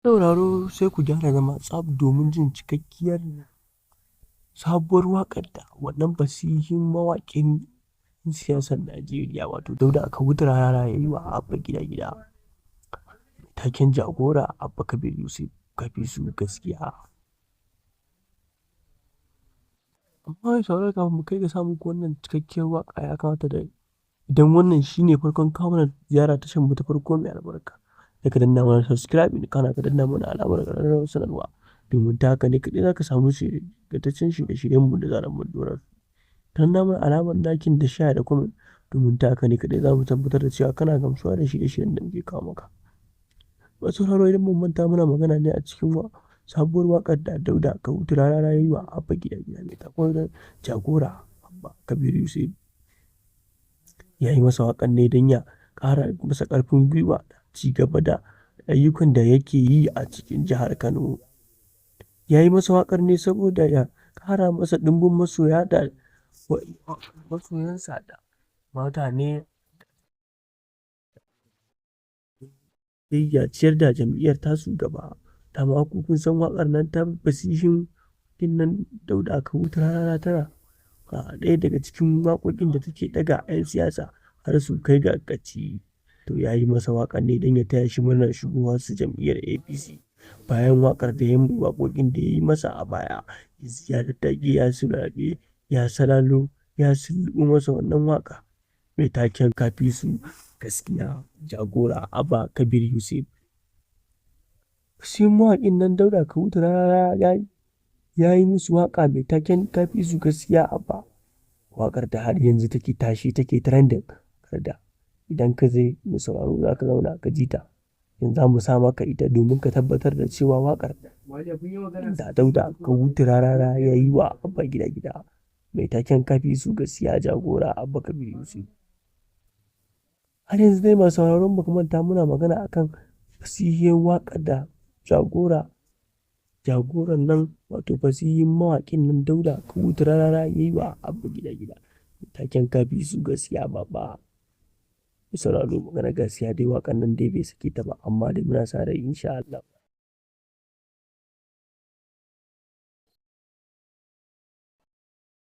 Sauraro sai ku gyara zama tsab domin jin cikakkiyar sabuwar waƙar da wannan fasihin mawaƙin siyasar Najeriya wato Dauda Kahutu Rarara ya yi wa Abba Gida Gida. Taken Jagora Abba Kabir Yusuf Kafi su gaskiya. Amma mai sauraro kafin mu kai ga samun wannan cikakkiyar waƙa ya kamata da idan wannan shine farkon kawo mana ziyara tashar mu ta farko mai albarka. Da ka danna mana subscribe kana ka danna mana alamar ƙararrawar sanarwa domin ta haka ne kaɗai za ka samu shirye-shiryen shirye-shiryenmu da zarar mun ɗora su. Danna mana alamar lakin da share da comment domin ta haka ne kaɗai za mu tabbatar da cewa kana gamsuwa da shirye-shiryen da muke kawo maka. Masu sauraro idan mun manta muna magana ne a cikin sabuwar waƙar da Dauda Kahutu Rarara ya yi wa Abba Gida Gida mai taken Jagora Abba Kabir Yusuf. Ya yi masa waƙar ne don ya ƙara masa ƙarfin gwiwa da ci gaba da ayyukan da yake yi a cikin jihar Kano. Ya yi masa waƙar ne saboda ya ƙara masa ɗimbin masoya da masoyansa da mutane ya ciyar da jam'iyyar tasu gaba. Dama ku kun san waƙar nan ta fasihin nan Dauda Kahutu Rarara tana ɗaya daga cikin waƙoƙin da take ɗaga 'yan siyasa har su kai ga gaci. To ya yi masa waƙar ne don ya taya shi murnar shigowa su jam'iyyar APC. Bayan waƙar da ya yi waƙoƙin da ya yi masa a baya, ya daddage, ya sulaɓe, ya salalo, ya sulluɓe masa wannan waƙa mai taken Kafi su gaskiya Jagora Abba Kabir Yusuf. Shi mawaƙin nan Dauda Kahutu Rarara ya yi musu waƙa mai taken Kafi su gaskiya Abba. Waƙar da har yanzu take tashi take trending. Kada idan ka je mu sauraro za ka zauna ka ji ta. Yanzu za mu sa maka ita domin ka tabbatar da cewa waƙar da Dauda Kahutu Rarara ya yi wa Abba Gida Gida mai taken Kafi su gaskiya Jagora Abba Kabir Yusuf. Har yanzu dai masu sauraron mu manta muna magana akan fasihin waƙar da jagoran nan wato fasihin mawaƙin nan Dauda Kahutu Rarara ya yi wa Abba Gida Gida mai taken Kafi su gaskiya Baba. Sauraro magana gaskiya dai waƙar nan dai bai sake ta ba amma dai muna sa rai insha Allah.